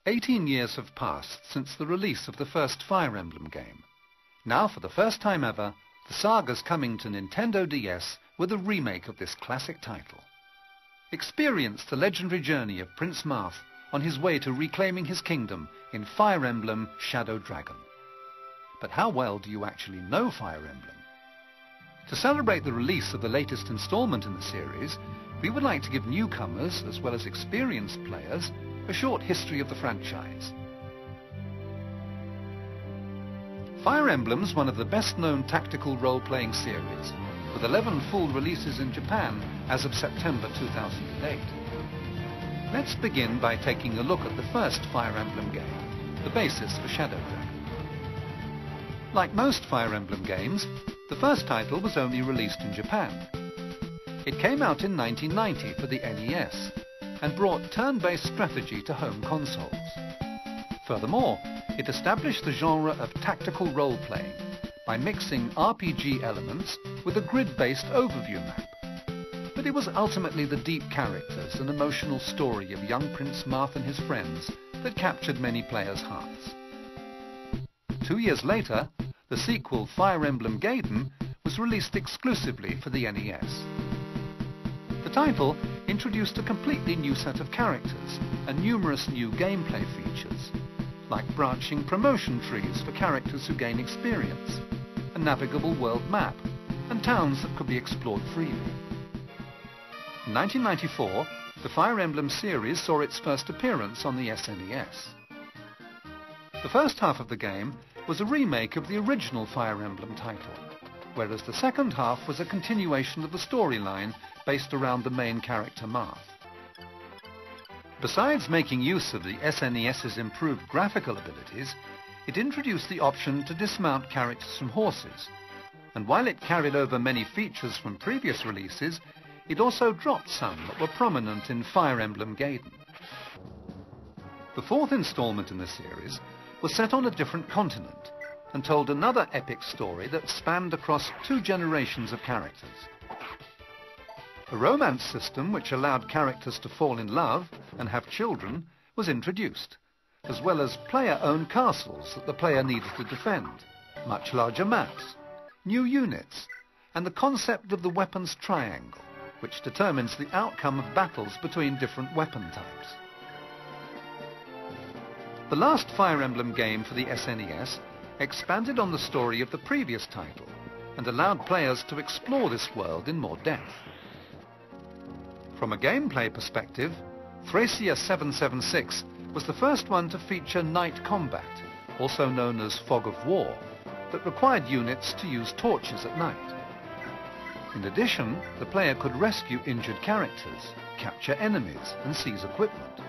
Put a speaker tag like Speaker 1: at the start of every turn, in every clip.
Speaker 1: 18 years have passed since the release of the first Fire Emblem game. Now, for the first time ever, the saga's coming to Nintendo DS with a remake of this classic title. Experience the legendary journey of Prince Marth on his way to reclaiming his kingdom in Fire Emblem Shadow Dragon. But how well do you actually know Fire Emblem? To celebrate the release of the latest installment in the series, we would like to give newcomers, as well as experienced players, a short history of the franchise. Fire Emblem is one of the best-known tactical role-playing series, with 11 full releases in Japan as of September 2008. Let's begin by taking a look at the first Fire Emblem game, the basis for Shadow Dragon. Like most Fire Emblem games, the first title was only released in Japan. It came out in 1990 for the NES, and brought turn-based strategy to home consoles. Furthermore, it established the genre of tactical role-playing by mixing RPG elements with a grid-based overview map. But it was ultimately the deep characters and emotional story of young Prince Marth and his friends that captured many players' hearts. 2 years later, the sequel Fire Emblem Gaiden was released exclusively for the NES. The title introduced a completely new set of characters and numerous new gameplay features, like branching promotion trees for characters who gain experience, a navigable world map, and towns that could be explored freely. In 1994, the Fire Emblem series saw its first appearance on the SNES. The first half of the game was a remake of the original Fire Emblem title, whereas the second half was a continuation of the storyline based around the main character Marth. Besides making use of the SNES's improved graphical abilities, it introduced the option to dismount characters from horses, and while it carried over many features from previous releases, it also dropped some that were prominent in Fire Emblem Gaiden. The fourth installment in the series was set on a different continent and told another epic story that spanned across 2 generations of characters. A romance system which allowed characters to fall in love and have children was introduced, as well as player-owned castles that the player needed to defend, much larger maps, new units, and the concept of the weapons triangle, which determines the outcome of battles between different weapon types. The last Fire Emblem game for the SNES expanded on the story of the previous title and allowed players to explore this world in more depth. From a gameplay perspective, Thracia 776 was the first one to feature night combat, also known as Fog of War, that required units to use torches at night. In addition, the player could rescue injured characters, capture enemies, and seize equipment.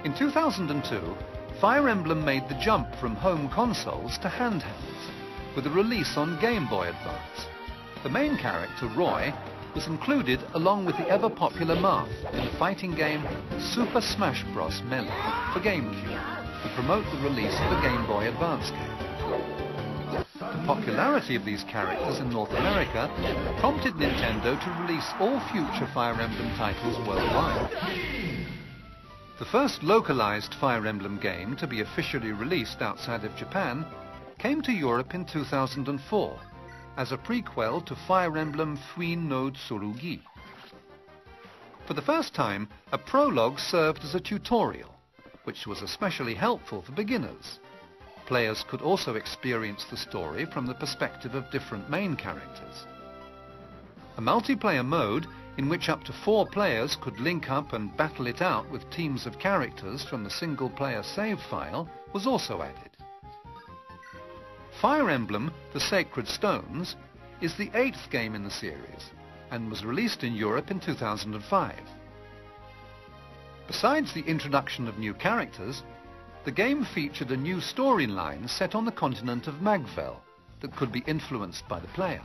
Speaker 1: In 2002, Fire Emblem made the jump from home consoles to handhelds, with a release on Game Boy Advance. The main character, Roy, was included along with the ever-popular Marth in the fighting game Super Smash Bros. Melee for GameCube to promote the release of the Game Boy Advance game. The popularity of these characters in North America prompted Nintendo to release all future Fire Emblem titles worldwide. The first localized Fire Emblem game to be officially released outside of Japan came to Europe in 2004 as a prequel to Fire Emblem Fuin no Tsurugi. For the first time, a prologue served as a tutorial, which was especially helpful for beginners. Players could also experience the story from the perspective of different main characters. A multiplayer mode in which up to 4 players could link up and battle it out with teams of characters from the single-player save file was also added. Fire Emblem, The Sacred Stones, is the 8th game in the series and was released in Europe in 2005. Besides the introduction of new characters, the game featured a new storyline set on the continent of Magvel that could be influenced by the player.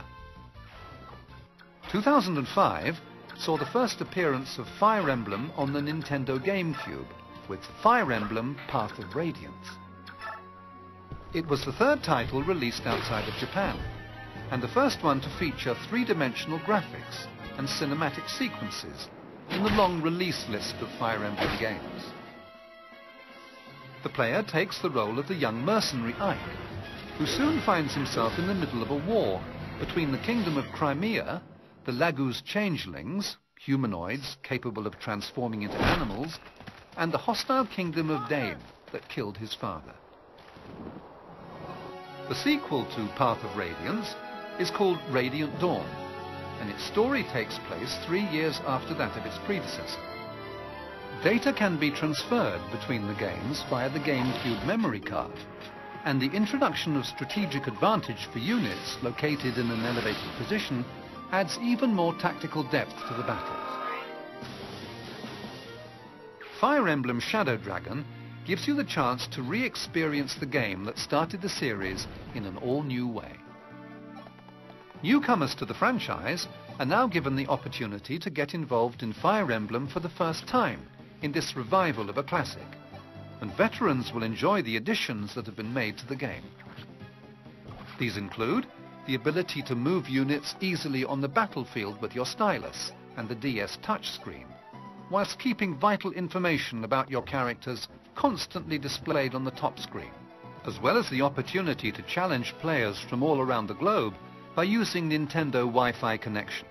Speaker 1: 2005 saw the first appearance of Fire Emblem on the Nintendo GameCube with Fire Emblem Path of Radiance. It was the 3rd title released outside of Japan, and the first one to feature 3-dimensional graphics and cinematic sequences in the long release list of Fire Emblem games. The player takes the role of the young mercenary Ike, who soon finds himself in the middle of a war between the Kingdom of Crimea, the Laguz changelings, humanoids capable of transforming into animals, and the hostile Kingdom of Dane that killed his father. The sequel to Path of Radiance is called Radiant Dawn, and its story takes place 3 years after that of its predecessor. Data can be transferred between the games via the GameCube memory card, and the introduction of strategic advantage for units located in an elevated position adds even more tactical depth to the battles. Fire Emblem Shadow Dragon gives you the chance to re-experience the game that started the series in an all-new way. Newcomers to the franchise are now given the opportunity to get involved in Fire Emblem for the first time in this revival of a classic, and veterans will enjoy the additions that have been made to the game. These include the ability to move units easily on the battlefield with your stylus and the DS touchscreen, whilst keeping vital information about your characters constantly displayed on the top screen, as well as the opportunity to challenge players from all around the globe by using Nintendo Wi-Fi connection.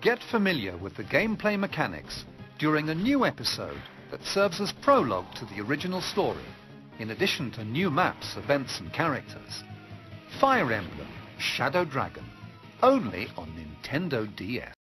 Speaker 1: Get familiar with the gameplay mechanics during a new episode that serves as prologue to the original story, in addition to new maps, events and characters. Fire Emblem Shadow Dragon, only on Nintendo DS.